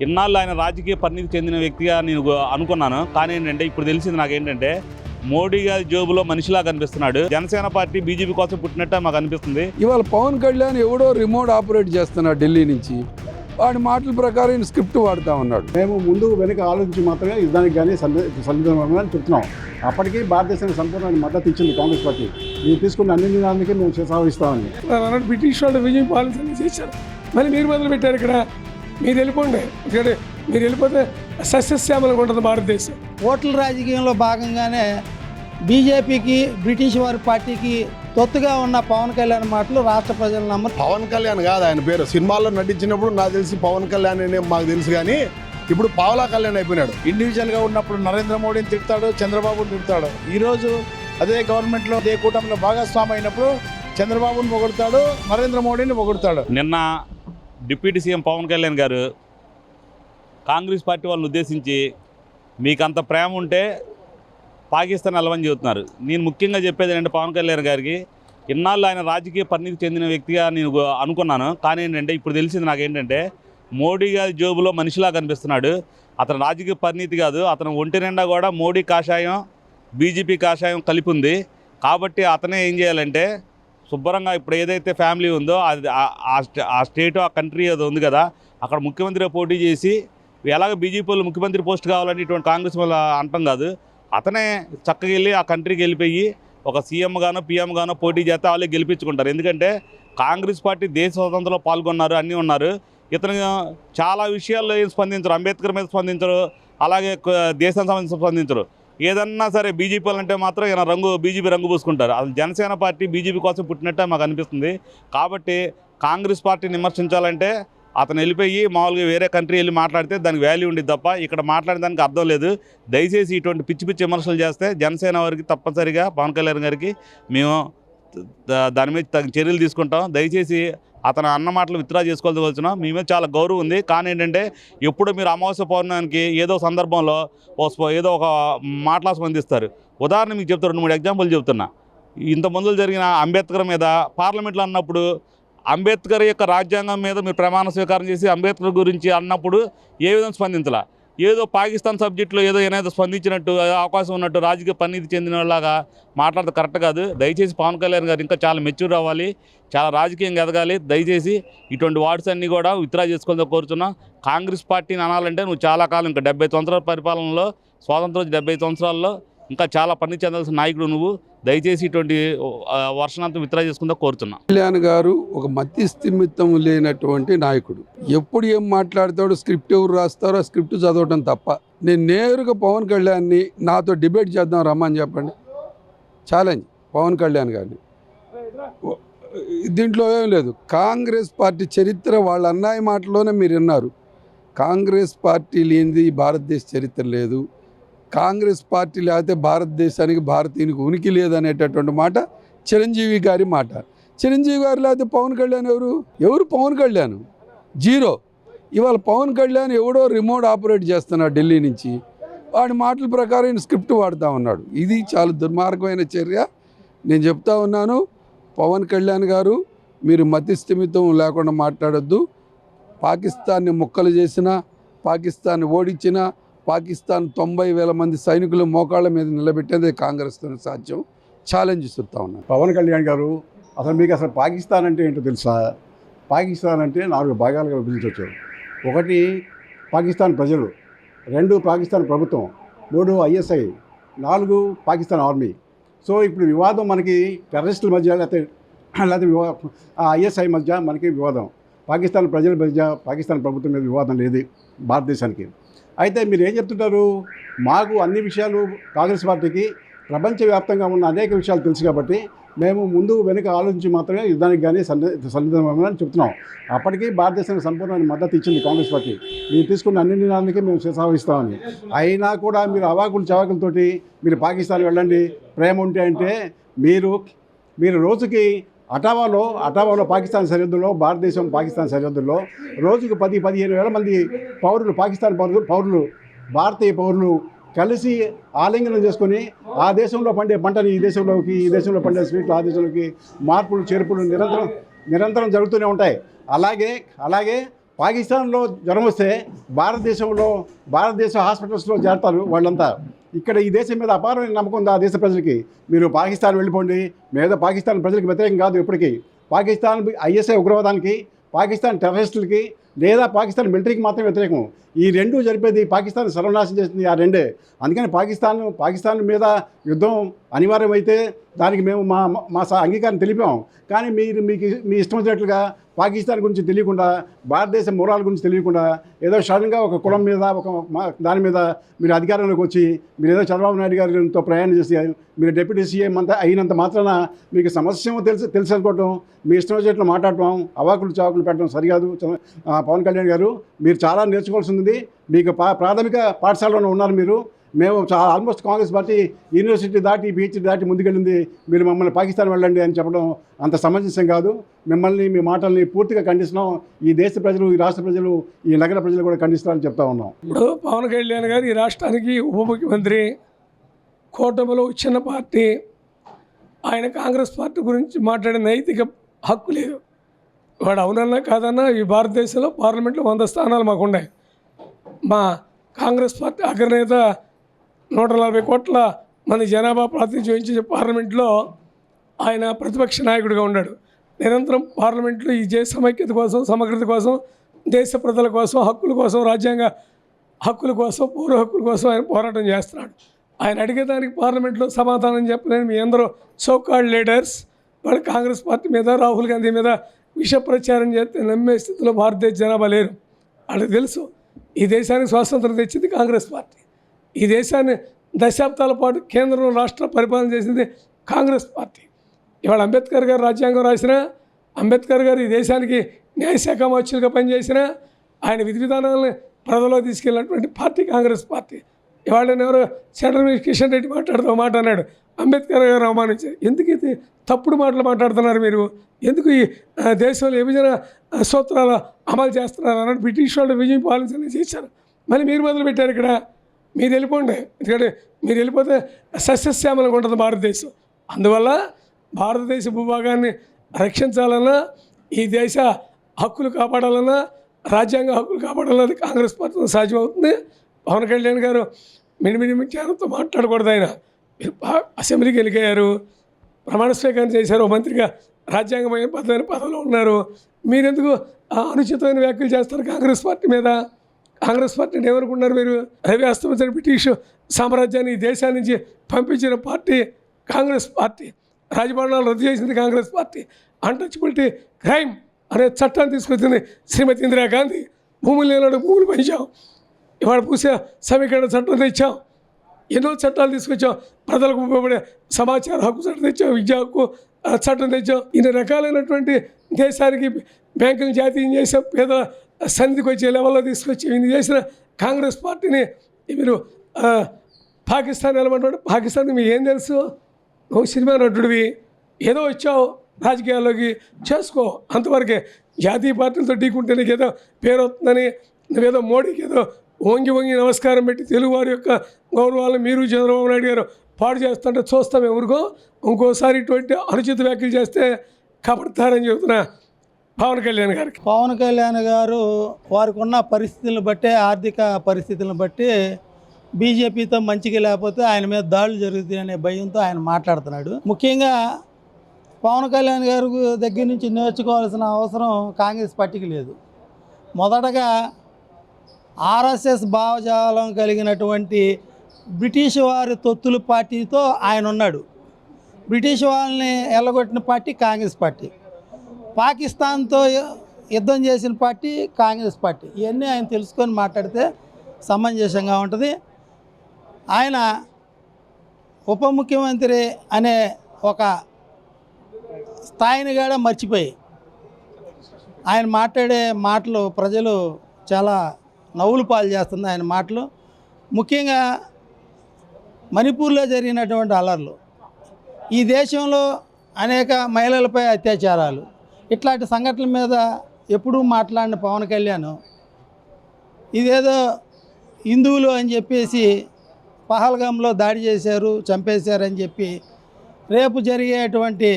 ఇన్నాళ్ళు ఆయన రాజకీయ పరిణితి చెందిన వ్యక్తిగా నేను అనుకున్నాను. కానీ ఏంటంటే ఇప్పుడు తెలిసింది నాకేంటంటే మోడీ గారి జోబులో మనిషిలా కనిపిస్తున్నాడు. జనసేన పార్టీ బీజేపీ కోసం పుట్టినట్టు మాకు అనిపిస్తుంది. ఇవాళ పవన్ కళ్యాణ్ ఎవడో రిమోట్ ఆపరేట్ చేస్తున్నాడు ఢిల్లీ నుంచి. వాడి మాటల ప్రకారం స్క్రిప్ట్ వాడుతూ ఉన్నాడు. మేము ముందు వెనుక ఆలోచించి మాత్రమే యుద్ధానికి కానీ సంవిధానం చెప్తున్నాం. అప్పటికీ భారతదేశానికి సంపూర్ణ మద్దతు ఇచ్చింది కాంగ్రెస్ పార్టీ. మీరు తీసుకున్న అన్ని నిర్ణయాలకి మేము చేసాగిస్తామని బ్రిటిష్ వాళ్ళు విజయం పాలసీ చేశారు. మళ్ళీ మీరు మొదలు పెట్టారు. ఇక్కడ మీరు వెళ్ళిపోండి, ఇక్కడ మీరు వెళ్ళిపోతే సస్యశ్యామలంగా ఉంటుంది భారతదేశం. ఓట్ల రాజకీయంలో భాగంగానే బీజేపీకి బ్రిటిష్ వారి పార్టీకి తొత్తుగా ఉన్న పవన్ కళ్యాణ్ మాటలు రాష్ట్ర ప్రజలు నమ్మరు. పవన్ కళ్యాణ్ కాదు ఆయన పేరు. సినిమాల్లో నటించినప్పుడు నాకు తెలిసి పవన్ కళ్యాణ్ అనే మాకు తెలుసు, కానీ ఇప్పుడు పావలా కళ్యాణ్ అయిపోయినాడు. ఇండివిజువల్గా ఉన్నప్పుడు నరేంద్ర మోడీని తిడతాడు, చంద్రబాబుని తిడతాడు. ఈరోజు అదే గవర్నమెంట్లో అదే కూటమిలో భాగస్వామి అయినప్పుడు చంద్రబాబుని పొగుడతాడు, నరేంద్ర మోడీని పొగుడతాడు. నిన్న డిప్యూటీ సీఎం పవన్ కళ్యాణ్ గారు కాంగ్రెస్ పార్టీ వాళ్ళని ఉద్దేశించి మీకు అంత ప్రేమ ఉంటే పాకిస్తాన్ వెళ్ళమని చెబుతున్నారు. నేను ముఖ్యంగా చెప్పేది ఏంటంటే పవన్ కళ్యాణ్ గారికి ఇన్నాళ్ళు ఆయన రాజకీయ పరిణితి చెందిన వ్యక్తిగా నేను అనుకున్నాను. కానీ ఏంటంటే ఇప్పుడు తెలిసింది నాకేంటంటే మోడీ గారి జోబులో మనిషిలా కనిపిస్తున్నాడు. అతను రాజకీయ పరిణితి కాదు, అతను ఒంటి నిండా కూడా మోడీ కాషాయం బీజేపీ కాషాయం కలిపి ఉంది. కాబట్టి అతనే ఏం చేయాలంటే శుభ్రంగా ఇప్పుడు ఏదైతే ఫ్యామిలీ ఉందో అది ఆ స్టేట్ ఆ కంట్రీ అది ఉంది కదా, అక్కడ ముఖ్యమంత్రిగా పోటీ చేసి ఎలాగ బీజేపీ వాళ్ళు ముఖ్యమంత్రి పోస్ట్ కావాలని ఇటువంటి కాంగ్రెస్ వల్ల అంటాం కాదు, అతనే చక్కగా వెళ్ళి ఆ కంట్రీకి వెళ్ళిపోయి ఒక సీఎం గానో పీఎం గానో పోటీ చేస్తే వాళ్ళే గెలిపించుకుంటారు. ఎందుకంటే కాంగ్రెస్ పార్టీ దేశ స్వతంత్రంలో పాల్గొన్నారు, అన్నీ ఉన్నారు. ఇతను చాలా విషయాల్లో ఏం స్పందించరు, అంబేద్కర్ మీద స్పందించరు, అలాగే దేశానికి సంబంధించి స్పందించరు. ఏదన్నా సరే బీజేపీ వాళ్ళంటే మాత్రం ఈయన బీజేపీ రంగు పూసుకుంటారు. అది జనసేన పార్టీ బీజేపీ కోసం పుట్టినట్టే మాకు అనిపిస్తుంది. కాబట్టి కాంగ్రెస్ పార్టీని విమర్శించాలంటే అతను వెళ్ళిపోయి మామూలుగా వేరే కంట్రీ వెళ్ళి మాట్లాడితే దానికి వాల్యూ ఉండేది తప్ప ఇక్కడ మాట్లాడడానికి అర్థం లేదు. దయచేసి ఇటువంటి పిచ్చి పిచ్చి విమర్శలు చేస్తే జనసేన వారికి తప్పనిసరిగా పవన్ కళ్యాణ్ గారికి మేము దాని మీద తగిన చర్యలు తీసుకుంటాం. దయచేసి అతను అన్న మాటలు విత్డ్రా చేసుకోవాల్సిన మీ మీద చాలా గౌరవం ఉంది. కానీ ఏంటంటే ఎప్పుడు మీరు అమావాస్య పౌర్ణానికి ఏదో సందర్భంలో ఏదో ఒక మాటలా స్పందిస్తారు. ఉదాహరణ మీకు చెప్తాను, 2-3 ఎగ్జాంపుల్ చెప్తున్నా. ఇంత ముందు జరిగిన అంబేద్కర్ మీద పార్లమెంట్లో అన్నప్పుడు అంబేద్కర్ యొక్క రాజ్యాంగం మీద మీరు ప్రమాణ స్వీకారం చేసి అంబేద్కర్ గురించి అన్నప్పుడు ఏ విధంగా స్పందించాల, ఏదో పాకిస్తాన్ సబ్జెక్టులో ఏదో స్పందించినట్టు అవకాశం ఉన్నట్టు రాజకీయ పరిణితి చెందిన వాళ్ళగా మాట్లాడితే కరెక్ట్ కాదు. దయచేసి పవన్ కళ్యాణ్ గారు ఇంకా చాలా మెచ్యూర్ అవ్వాలి, చాలా రాజకీయంగా ఎదగాలి. దయచేసి ఇటువంటి వార్డ్స్ అన్నీ కూడా విత్డ్రా చేసుకోవాలని కోరుతున్నాం. కాంగ్రెస్ పార్టీని అనాలంటే నువ్వు చాలా కాలం ఇంకా 70 సంవత్సరాల పరిపాలనలో, స్వాతంత్రం 70 సంవత్సరాల్లో ఇంకా చాలా పరిణితి చెందాల్సిన నాయకుడు నువ్వు. దయచేసి ఇటువంటి వర్షనంతా విత్డ్రా చేసుకుందా కోరుతున్నా. కళ్యాణ్ గారు ఒక మతి స్థిమితం లేనటువంటి నాయకుడు. ఎప్పుడు ఏం మాట్లాడతాడో స్క్రిప్ట్ ఎవరు రాస్తారో ఆ స్క్రిప్ట్ చదవటం తప్ప. నేను నేరుగా పవన్ కళ్యాణ్ని నాతో డిబేట్ చేద్దాం రమ్మని చెప్పండి, ఛాలెంజ్ పవన్ కళ్యాణ్ గారిని. దీంట్లో ఏం లేదు. కాంగ్రెస్ పార్టీ చరిత్ర వాళ్ళ అన్నయ్య మాటలోనే మీరు విన్నారు. కాంగ్రెస్ పార్టీ లేనిది భారతదేశ చరిత్ర లేదు, కాంగ్రెస్ పార్టీ లేకపోతే భారతదేశానికి భారతీయునికి ఉనికి లేదనేటటువంటి మాట చిరంజీవి గారి మాట. చిరంజీవి గారు లేకపోతే పవన్ కళ్యాణ్ ఎవరు పవన్ కళ్యాణ్ జీరో. ఇవాళ పవన్ కళ్యాణ్ ఎవడో రిమోట్ ఆపరేట్ చేస్తున్నాడు ఢిల్లీ నుంచి. వాడి మాటల ప్రకారం స్క్రిప్ట్ వాడుతూ ఉన్నాడు. ఇది చాలా దుర్మార్గమైన చర్య. నేను చెప్తా ఉన్నాను, పవన్ కళ్యాణ్ గారు మీరు మతి స్థిమితం లేకుండా మాట్లాడొద్దు. పాకిస్తాన్ని ముక్కలు చేసినా, పాకిస్తాన్ని ఓడించినా, పాకిస్తాన్ 90,000 మంది సైనికులు మోకాళ్ళ మీద నిలబెట్టేది కాంగ్రెస్తో సాధ్యం. ఛాలెంజ్ ఇస్తుతా ఉన్నాను. పవన్ కళ్యాణ్ గారు మీకు అసలు పాకిస్తాన్ అంటే ఏంటో తెలుసా? పాకిస్తాన్ అంటే 4 భాగాలుగా విభజించవచ్చు. 1 పాకిస్తాన్ ప్రజలు, 2 పాకిస్తాన్ ప్రభుత్వం, 3 ISI, 4 పాకిస్తాన్ ఆర్మీ. సో ఇప్పుడు వివాదం మనకి టెర్రరిస్టుల మధ్య లేకపోతే ISI మధ్య మనకి వివాదం. పాకిస్తాన్ ప్రజల మధ్య పాకిస్తాన్ ప్రభుత్వం మీద వివాదం లేదు భారతదేశానికి. అయితే మీరు ఏం చెప్తుంటారు? మాకు అన్ని విషయాలు కాంగ్రెస్ పార్టీకి ప్రపంచవ్యాప్తంగా ఉన్న అనేక విషయాలు తెలుసు కాబట్టి మేము ముందు వెనుక ఆలోచించి మాత్రమే యుద్ధానికి కానీ సంవిధానం చెప్తున్నాం. అప్పటికీ భారతదేశానికి సంపూర్ణ మద్దతు ఇచ్చింది కాంగ్రెస్ పార్టీ. మీరు తీసుకున్న అన్ని నిర్ణయాలకి మేము చేసాగిస్తామని. అయినా కూడా మీరు అవాకులు చవాకులతోటి మీరు పాకిస్తాన్ వెళ్ళండి ప్రేమ ఉంటే అంటే మీరు రోజుకి అటావాలో పాకిస్తాన్ సరిహద్దులో, భారతదేశం పాకిస్తాన్ సరిహద్దుల్లో రోజుకు 10-15 వేల మంది పౌరులు, పాకిస్తాన్ పౌరులు, భారతీయ పౌరులు కలిసి ఆలింగనం చేసుకొని ఆ దేశంలో పండే పంటని ఈ దేశంలో పండే స్వీట్లు ఆ దేశంలోకి మార్పులు చేర్పులు నిరంతరం జరుగుతూనే ఉంటాయి. అలాగే పాకిస్తాన్లో జ్వరం వస్తే భారతదేశ హాస్పిటల్స్లో చేరతారు వాళ్ళంతా. ఇక్కడ ఈ దేశం మీద అపారమైన నమ్మకం ఉంది ఆ దేశ ప్రజలకి. మీరు పాకిస్తాన్ వెళ్ళిపోండి, మీద పాకిస్తాన్ ప్రజలకు వ్యతిరేకం కాదు ఎప్పటికీ. పాకిస్తాన్ ఐఎస్ఐ ఉగ్రవాదానికి, పాకిస్తాన్ టెర్రరిస్టులకి లేదా పాకిస్తాన్ మిలిటరీకి మాత్రం వ్యతిరేకం. ఈ రెండు జరిపేది పాకిస్తాన్ సర్వనాశనం చేస్తుంది ఆ రెండే. అందుకని పాకిస్తాన్ మీద యుద్ధం అనివార్యమైతే దానికి మేము మా అంగీకారం తెలిపాం. కానీ మీ ఇష్టం వచ్చినట్లుగా పాకిస్తాన్ గురించి తెలియకుండా, భారతదేశం మూలాల గురించి తెలియకుండా ఏదో సడన్గా ఒక కులం మీద దాని మీద మీరు అధికారంలోకి వచ్చి మీరు ఏదో చంద్రబాబు నాయుడు గారితో ప్రయాణం చేసి మీరు డిప్యూటీ సీఎం అంతా అయినంత మాత్రాన మీకు సమస్య తెలుసు అనుకోవటం, మీ ఇష్టం వచ్చినట్లు మాట్లాడటం, అవాకులు చాకులు పెట్టడం సరికాదు. పవన్ కళ్యాణ్ గారు, మీరు చాలా నేర్చుకోవాల్సి ఉంది. మీకు ప్రాథమిక పాఠశాలలో ఉన్నారు మీరు. మేము ఆల్మోస్ట్ కాంగ్రెస్ పార్టీ యూనివర్సిటీ దాటి పిహెచ్డీ దాటి ముందుకెళ్ళింది. మీరు మమ్మల్ని పాకిస్తాన్ వెళ్ళండి అని చెప్పడం అంత సమంజసం కాదు. మిమ్మల్ని మీ మాటల్ని పూర్తిగా ఖండిస్తున్నాం. ఈ దేశ ప్రజలు, ఈ రాష్ట్ర ప్రజలు, ఈ నగర ప్రజలు కూడా ఖండిస్తారని చెప్తా ఉన్నాం. ఇప్పుడు పవన్ కళ్యాణ్ గారు ఈ రాష్ట్రానికి ఉప ముఖ్యమంత్రి, కూటమిలో చిన్న పార్టీ, ఆయన కాంగ్రెస్ పార్టీ గురించి మాట్లాడే నైతిక హక్కు లేదు. వాడు అవునన్నా కాదన్నా ఈ భారతదేశంలో పార్లమెంట్లో 100 స్థానాలు మాకు ఉన్నాయి. మా కాంగ్రెస్ పార్టీ అగ్రనేత 140 కోట్ల మంది జనాభా ప్రాతినిధ్యం వహించే పార్లమెంట్లో ఆయన ప్రతిపక్ష నాయకుడిగా ఉన్నాడు. నిరంతరం పార్లమెంట్లో ఈ దేశ సమైక్యత కోసం, సమగ్రత కోసం, దేశ ప్రజల కోసం, హక్కుల కోసం, రాజ్యాంగ హక్కుల కోసం, పౌర హక్కుల కోసం ఆయన పోరాటం చేస్తున్నాడు. ఆయన అడిగేదానికి పార్లమెంట్లో సమాధానం చెప్పలేని మీ అందరూ సోకాల్డ్ లీడర్స్ వాళ్ళు కాంగ్రెస్ పార్టీ మీద, రాహుల్ గాంధీ మీద విష ప్రచారం చేస్తే నమ్మే స్థితిలో భారతదేశ జనాభా లేరు. వాళ్ళకి తెలుసు ఈ దేశానికి స్వాతంత్రం తెచ్చింది కాంగ్రెస్ పార్టీ. ఈ దేశాన్ని దశాబ్దాల పాటు కేంద్రంలో రాష్ట్ర పరిపాలన చేసింది కాంగ్రెస్ పార్టీ. ఇవాళ అంబేద్కర్ గారు రాజ్యాంగం రాసిన, అంబేద్కర్ గారు ఈ దేశానికి న్యాయశాఖ మంత్రులుగా పనిచేసిన, ఆయన విధి విధానాలను ప్రజల్లో తీసుకెళ్ళినటువంటి పార్టీ కాంగ్రెస్ పార్టీ. ఇవాళ ఎవరో సెంట్రల్ మినిస్టర్ కిషన్ రెడ్డి మాట్లాడుతూ మాట అన్నాడు, అంబేద్కర్ గారు అవమానించారు. ఎందుకు ఇది తప్పుడు మాటలు మాట్లాడుతున్నారు మీరు? ఎందుకు ఈ దేశంలో విభజన సూత్రాలు అమలు చేస్తున్నారు అన్నట్టు బ్రిటిష్ వాళ్ళు విజయం పాలన చేశారు. మళ్ళీ మీరు మొదలుపెట్టారు ఇక్కడ. మీరు వెళ్ళిపోండి, ఎందుకంటే మీరు వెళ్ళిపోతే సస్యశ్యామలంగా ఉంటుంది భారతదేశం. అందువల్ల భారతదేశ భూభాగాన్ని రక్షించాలన్నా, ఈ దేశ హక్కులు కాపాడాలన్నా, రాజ్యాంగ హక్కులు కాపాడాలన్నది కాంగ్రెస్ పార్టీతో సాధ్యమవుతుంది. పవన్ కళ్యాణ్ గారు మినిమిని జ్ఞానంతో మాట్లాడకూడదు. ఆయన అసెంబ్లీకి వెళ్ళిపోయారు, ప్రమాణ స్వీకారం చేశారు, మంత్రిగా రాజ్యాంగమైన పదవిలో ఉన్నారు. మీరెందుకు అనుచితమైన వ్యాఖ్యలు చేస్తారు కాంగ్రెస్ పార్టీ మీద? కాంగ్రెస్ పార్టీని ఏమనుకున్నారు మీరు? రవి అస్తమించిన బ్రిటిష్ సామ్రాజ్యాన్ని ఈ దేశాల నుంచి పంపించిన పార్టీ కాంగ్రెస్ పార్టీ. రాజభవనాలు రద్దు చేసింది కాంగ్రెస్ పార్టీ. అన్టచబిలిటీ క్రైమ్ అనే చట్టాన్ని తీసుకొచ్చింది శ్రీమతి ఇందిరాగాంధీ. భూములు లేనాడు భూములు పెంచాం. ఇవాళ పూసే సమీకరణ చట్టం తెచ్చాం. ఎన్నో చట్టాలు తీసుకొచ్చాం. ప్రజలకు ఉపయోగపడే సమాచార హక్కు చట్టం తెచ్చాం, విద్యా హక్కు చట్టం తెచ్చాం. ఇన్ని రకాలైనటువంటి దేశానికి బ్యాంకులు జాతీయం చేసాం, పేద సన్నిధికి వచ్చే లెవెల్లో తీసుకొచ్చి ఇన్ని చేసిన కాంగ్రెస్ పార్టీని మీరు పాకిస్తాన్ వెళ్ళమంటాడు. పాకిస్తాన్ మీకు ఏం తెలుసు? నువ్వు సినిమా నటుడివి, ఏదో వచ్చావు రాజకీయాల్లోకి, చేసుకో అంతవరకే. జాతీయ పార్టీలతో ఢీకుంటే నీకు ఏదో పేరు వస్తుందని నువ్వేదో మోడీకి ఏదో వంగి నమస్కారం పెట్టి తెలుగువారి యొక్క గౌరవాలను మీరు చంద్రబాబు నాయుడు గారు పాడు చేస్తుంటే చూస్తాం ఎవరికో. ఇంకోసారి ఇటువంటి అనుచిత వ్యాఖ్యలు చేస్తే కబడతారని చెబుతున్నా పవన్ కళ్యాణ్ గారికి. పవన్ కళ్యాణ్ గారు వారికి ఉన్న పరిస్థితులను బట్టి, ఆర్థిక పరిస్థితులను బట్టి బీజేపీతో మంచిగా లేకపోతే ఆయన మీద దాడులు జరుగుతాయి అనే భయంతో ఆయన మాట్లాడుతున్నాడు. ముఖ్యంగా పవన్ కళ్యాణ్ గారి దగ్గర నుంచి నేర్చుకోవాల్సిన అవసరం కాంగ్రెస్ పార్టీకి లేదు. మొదటగా ఆర్ఎస్ఎస్ భావజాలం కలిగినటువంటి బ్రిటిష్ వారి తొత్తుల పార్టీతో ఆయన ఉన్నాడు. బ్రిటిష్ వాళ్ళని ఎల్లగొట్టిన పార్టీ కాంగ్రెస్ పార్టీ. పాకిస్తాన్తో యుద్ధం చేసిన పార్టీ కాంగ్రెస్ పార్టీ. ఇవన్నీ ఆయన తెలుసుకొని మాట్లాడితే సమంజసంగా ఉంటుంది. ఆయన ఉప ముఖ్యమంత్రి అనే ఒక స్థాయిని కూడా మర్చిపోయి ఆయన మాట్లాడే మాటలు ప్రజలు చాలా నవ్వులు పాలు చేస్తుంది. ఆయన మాటలు ముఖ్యంగా మణిపూర్లో జరిగినటువంటి అల్లర్లు, ఈ దేశంలో అనేక మహిళలపై అత్యాచారాలు, ఇట్లాంటి సంఘటనల మీద ఎప్పుడూ మాట్లాడిన పవన్ కళ్యాణ్ ఇదేదో హిందువులు అని చెప్పేసి పహల్గాంలో దాడి చేశారు, చంపేశారని చెప్పి రేపు జరిగేటువంటి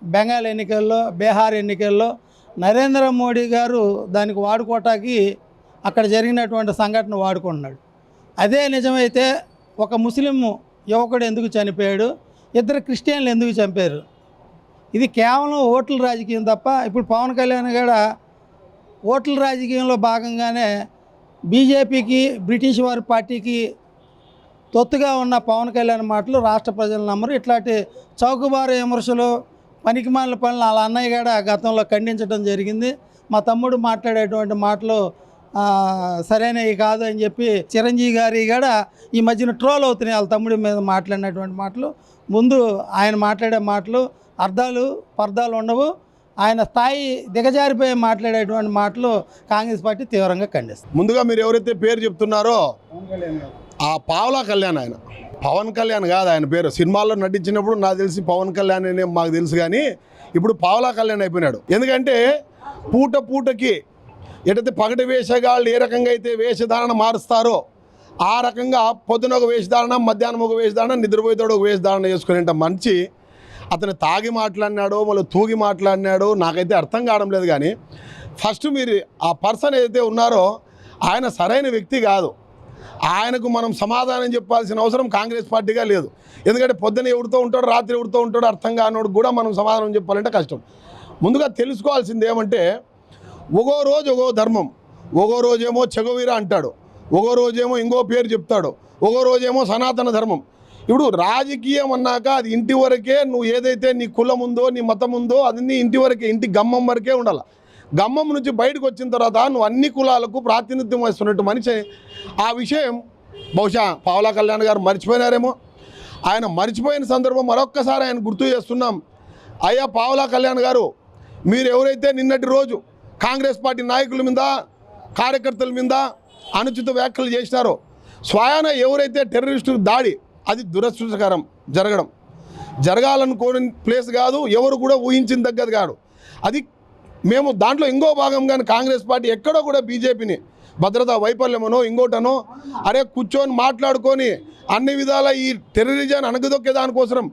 బెంగాల్ ఎన్నికల్లో, బీహార్ ఎన్నికల్లో నరేంద్ర మోడీ గారు దానికి వాడుకోవటానికి అక్కడ జరిగినటువంటి సంఘటన వాడుకుంటున్నాడు. అదే నిజమైతే ఒక ముస్లిం యువకుడు ఎందుకు చనిపోయాడు, ఇద్దరు క్రిస్టియన్లు ఎందుకు చంపారు? ఇది కేవలం ఓట్ల రాజకీయం తప్ప. ఇప్పుడు పవన్ కళ్యాణ్ కూడా ఓట్ల రాజకీయంలో భాగంగానే బీజేపీకి, బ్రిటిష్ వారి పార్టీకి తొత్తుగా ఉన్న పవన్ కళ్యాణ్ మాటలు రాష్ట్ర ప్రజలు నమ్మరు. ఇట్లాంటి చౌకబారు విమర్శలు, పనికిమాలిన పనులు వాళ్ళ అన్నయ్య కూడా గతంలో ఖండించడం జరిగింది. మా తమ్ముడు మాట్లాడేటువంటి మాటలు సరైనవి కాదు అని చెప్పి చిరంజీవి గారి కూడా ఈ మధ్యన ట్రోల్ అవుతున్నాయి వాళ్ళ తమ్ముడి మీద మాట్లాడినటువంటి మాటలు. ముందు ఆయన మాట్లాడే మాటలు పర్దాలు ఉండవు. ఆయన స్థాయి దిగజారిపోయి మాట్లాడేటువంటి మాటలు కాంగ్రెస్ పార్టీ తీవ్రంగా ఖండిస్తుంది. ముందుగా మీరు ఎవరైతే పేరు చెప్తున్నారో ఆ పావలా కళ్యాణ్, ఆయన పవన్ కళ్యాణ్ కాదు ఆయన పేరు. సినిమాల్లో నటించినప్పుడు నాకు తెలిసి పవన్ కళ్యాణ్ అనే మాకు తెలుసు, కానీ ఇప్పుడు పావలా కళ్యాణ్ అయిపోయినాడు. ఎందుకంటే పూటకి ఎటైతే పగటి వేషగాళ్ళు ఏ రకంగా అయితే వేషధారణ మారుస్తారో ఆ రకంగా పొద్దున ఒక వేషధారణ, మధ్యాహ్నం ఒక వేషధారణ, నిద్రపోయేతాడు ఒక వేషధారణ చేసుకునేంత మంచి అతను తాగి మాట్లాడినాడో మళ్ళీ తూగి మాట్లాడినాడో నాకైతే అర్థం కావడం లేదు. కానీ ఫస్ట్ మీరు ఆ పర్సన్ ఏదైతే ఉన్నారో ఆయన సరైన వ్యక్తి కాదు. ఆయనకు మనం సమాధానం చెప్పాల్సిన అవసరం కాంగ్రెస్ పార్టీగా లేదు. ఎందుకంటే పొద్దున ఎవరితో ఉంటాడో రాత్రి ఎవరితో ఉంటాడో అర్థం కానోడు కూడా మనం సమాధానం చెప్పాలంటే కష్టం. ముందుగా తెలుసుకోవాల్సింది ఏమంటే ఒక్కో రోజు ఒక్కో ధర్మం, ఒక్కో రోజేమో చెగవీర అంటాడు, ఒక్కో రోజేమో ఇంకో పేరు చెప్తాడు, ఒక్కో రోజేమో సనాతన ధర్మం. ఇప్పుడు రాజకీయం అన్నాక అది ఇంటి వరకే, నువ్వు ఏదైతే నీ కులం ఉందో నీ మతం ఉందో అది ఇంటి వరకే, ఇంటి గమ్మం వరకే ఉండాలి. గమ్మం నుంచి బయటకు వచ్చిన తర్వాత నువ్వు అన్ని కులాలకు ప్రాతినిధ్యం వస్తున్నట్టు మనిషి. ఆ విషయం బహుశా పావలా కళ్యాణ్ గారు మర్చిపోయినారేమో. ఆయన మర్చిపోయిన సందర్భం మరొక్కసారి ఆయన గుర్తు చేస్తున్నాం. అయ్యా పావలా కళ్యాణ్ గారు, మీరు ఎవరైతే నిన్నటి రోజు కాంగ్రెస్ పార్టీ నాయకుల మీద, కార్యకర్తల మీద అనుచిత వ్యాఖ్యలు చేసినారో, స్వయాన ఎవరైతే టెర్రరిస్టు దాడి, అది దురదృష్టకరం, జరగాలనుకోని ప్లేస్ కాదు, ఎవరు కూడా ఊహించిన తగ్గది కాదు. అది మేము దాంట్లో ఇంకో భాగంగానే కాంగ్రెస్ పార్టీ ఎక్కడో కూడా బీజేపీని భద్రతా వైఫల్యమనో ఇంకోటనో అరే కూర్చొని మాట్లాడుకొని అన్ని విధాల ఈ టెర్రరిజాన్ని అణగదొక్కే దానికోసం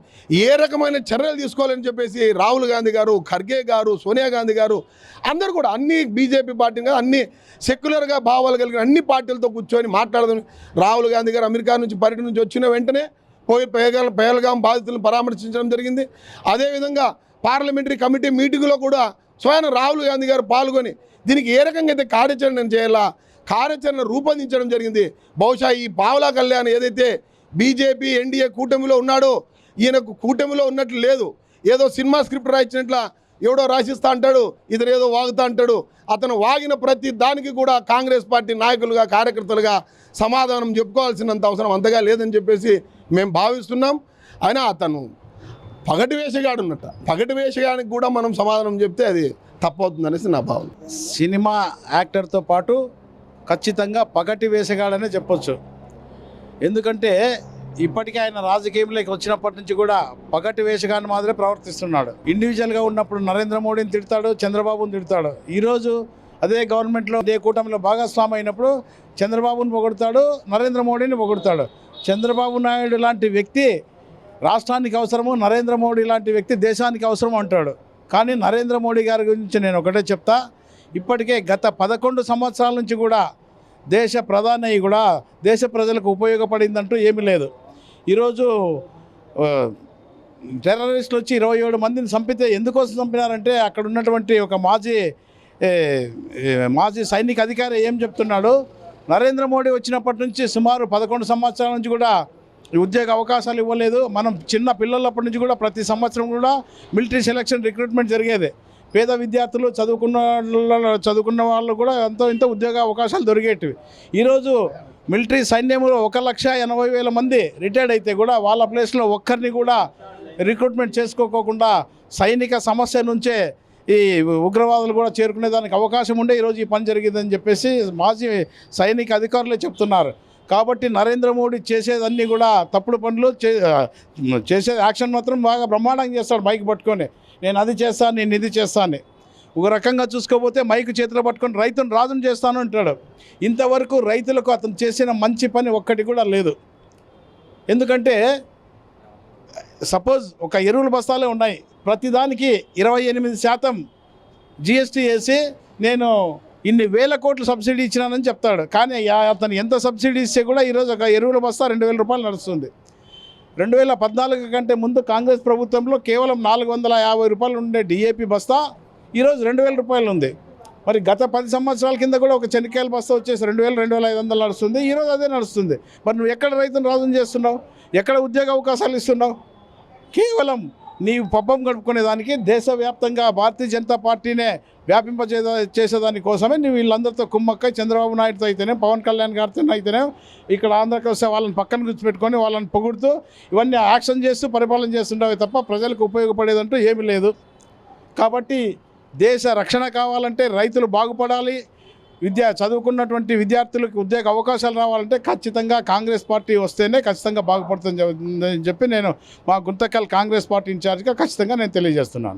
ఏ రకమైన చర్యలు తీసుకోవాలని చెప్పేసి రాహుల్ గాంధీ గారు, ఖర్గే గారు, సోనియా గాంధీ గారు అందరూ కూడా అన్ని బీజేపీ పార్టీ కాదు, అన్ని సెక్యులర్గా భావాలు కలిగిన అన్ని పార్టీలతో కూర్చొని మాట్లాడదాం. రాహుల్ గాంధీ గారు అమెరికా నుంచి పర్యటన నుంచి వచ్చిన వెంటనే పోయి పహల్గాం బాధితులను పరామర్శించడం జరిగింది. అదేవిధంగా పార్లమెంటరీ కమిటీ మీటింగ్లో కూడా స్వయం రాహుల్ గాంధీ గారు పాల్గొని దీనికి ఏ రకంగా అయితే కార్యాచరణ చేయాలా కార్యాచరణ రూపొందించడం జరిగింది. బహుశా ఈ పావలా కళ్యాణ్ ఏదైతే బీజేపీ ఎన్డీఏ కూటమిలో ఉన్నాడో ఈయనకు కూటమిలో ఉన్నట్లు లేదు. ఏదో సినిమా స్క్రిప్ట్ రాయించినట్ల ఎవడో రాసిస్తా అంటాడు, ఇతను ఏదో వాగుతా అంటాడు. అతను వాగిన ప్రతి దానికి కూడా కాంగ్రెస్ పార్టీ నాయకులుగా, కార్యకర్తలుగా సమాధానం చెప్పుకోవాల్సినంత అవసరం అంతగా లేదని చెప్పేసి మేము భావిస్తున్నాం. అయినా అతను పగటి వేషగాడు ఉన్నట్ట, పగటి వేషగానికి కూడా మనం సమాధానం చెప్తే అది తప్పవుతుంది అనేసి నా భావన. సినిమా యాక్టర్తో పాటు ఖచ్చితంగా పగటి వేషగాడనే చెప్పొచ్చు. ఎందుకంటే ఇప్పటికే ఆయన రాజకీయంలోకి వచ్చినప్పటి నుంచి కూడా పగటి వేషగాన్ని మాదిరే ప్రవర్తిస్తున్నాడు. ఇండివిజువల్గా ఉన్నప్పుడు నరేంద్ర మోడీని తిడతాడు, చంద్రబాబుని తిడతాడు. ఈరోజు అదే గవర్నమెంట్లో, అదే కూటమిలో భాగస్వామి అయినప్పుడు చంద్రబాబుని పొగుడతాడు, నరేంద్ర మోడీని పొగుడతాడు. చంద్రబాబు నాయుడు లాంటి వ్యక్తి రాష్ట్రానికి అవసరము, నరేంద్ర మోడీ లాంటి వ్యక్తి దేశానికి అవసరం అంటాడు. కానీ నరేంద్ర మోడీ గారి గురించి నేను ఒకటే చెప్తా, ఇప్పటికే గత 11 సంవత్సరాల నుంచి కూడా దేశ ప్రధాని కూడా దేశ ప్రజలకు ఉపయోగపడిందంటూ ఏమీ లేదు. ఈరోజు టెర్రరిస్టులు వచ్చి 27 మందిని చంపితే ఎందుకోసం చంపినారంటే అక్కడ ఉన్నటువంటి ఒక మాజీ సైనిక అధికారి ఏం చెప్తున్నాడు, నరేంద్ర మోడీ వచ్చినప్పటి నుంచి సుమారు 11 సంవత్సరాల నుంచి కూడా ఉద్యోగ అవకాశాలు ఇవ్వలేదు. మనం చిన్న పిల్లలప్పటి నుంచి కూడా ప్రతి సంవత్సరం కూడా మిలిటరీ సెలక్షన్ రిక్రూట్మెంట్ జరిగేది. పేద విద్యార్థులు చదువుకున్న వాళ్ళు కూడా ఇంత ఉద్యోగ అవకాశాలు దొరికేటివి. ఈరోజు మిలిటరీ సైన్యంలో 1,80,000 మంది రిటైర్డ్ అయితే కూడా వాళ్ళ ప్లేస్లో ఒక్కరిని కూడా రిక్రూట్మెంట్ చేసుకోకుండా సైనిక సమస్య నుంచే ఈ ఉగ్రవాదులు కూడా చేరుకునే దానికి అవకాశం ఉండే ఈరోజు ఈ పని జరిగిందని చెప్పేసి మాజీ సైనిక అధికారులే చెప్తున్నారు. కాబట్టి నరేంద్ర మోడీ చేసేదన్నీ కూడా తప్పుడు పనులు, చేసే యాక్షన్ మాత్రం బాగా బ్రహ్మాండంగా చేస్తాడు. మైక్ పట్టుకొని నేను అది చేస్తాను, నేను ఇది చేస్తాను. ఒక రకంగా చూసుకోకపోతే మైక్ చేతిలో పట్టుకొని రైతును రాజును చేస్తాను అంటాడు. ఇంతవరకు రైతులకు అతను చేసిన మంచి పని ఒక్కటి కూడా లేదు. ఎందుకంటే సపోజ్ ఒక ఎరువుల బస్తాలే ఉన్నాయి, ప్రతిదానికి 28% జిఎస్టీ వేసి నేను ఇన్ని వేల కోట్లు సబ్సిడీ ఇచ్చినానని చెప్తాడు. కానీ అతను ఎంత సబ్సిడీ ఇస్తే కూడా ఈరోజు ఒక ఎరువుల బస్తా 2,000 రూపాయలు నడుస్తుంది. 2014 కంటే ముందు కాంగ్రెస్ ప్రభుత్వంలో కేవలం 450 రూపాయలు ఉండే డిఏపి బస్తా ఈరోజు 2,000 రూపాయలు ఉంది. మరి గత 10 సంవత్సరాల కింద కూడా ఒక చెనిక్కాయల బస్తా వచ్చేసి 2,000, 2,500 నడుస్తుంది. ఈరోజు అదే నడుస్తుంది. మరి నువ్వు ఎక్కడ రైతును రాజును చేస్తున్నావు? ఎక్కడ ఉద్యోగ అవకాశాలు ఇస్తున్నావు? కేవలం నీవు పబ్బం గడుపుకునేదానికి దేశవ్యాప్తంగా భారతీయ జనతా పార్టీనే చేసేదాని కోసమే నువ్వు వీళ్ళందరితో కుమ్మక్కై చంద్రబాబు నాయుడుతో అయితేనే, పవన్ కళ్యాణ్ గారితో అయితేనే, ఇక్కడ ఆంధ్రాకి వస్తే వాళ్ళని పక్కన కూర్చోపెట్టుకొని వాళ్ళని పొగుడుతూ ఇవన్నీ యాక్షన్ చేస్తూ పరిపాలన చేస్తుంటావే తప్ప ప్రజలకు ఉపయోగపడేదంటూ ఏమీ లేదు. కాబట్టి దేశ రక్షణ కావాలంటే రైతులు బాగుపడాలి, చదువుకున్నటువంటి విద్యార్థులకు ఉద్యోగ అవకాశాలు రావాలంటే ఖచ్చితంగా కాంగ్రెస్ పార్టీ వస్తేనే ఖచ్చితంగా బాగుపడుతుందని చెప్పి నేను మా గుంతకల్ కాంగ్రెస్ పార్టీ ఇన్ఛార్జ్గా ఖచ్చితంగా నేను తెలియజేస్తున్నాను.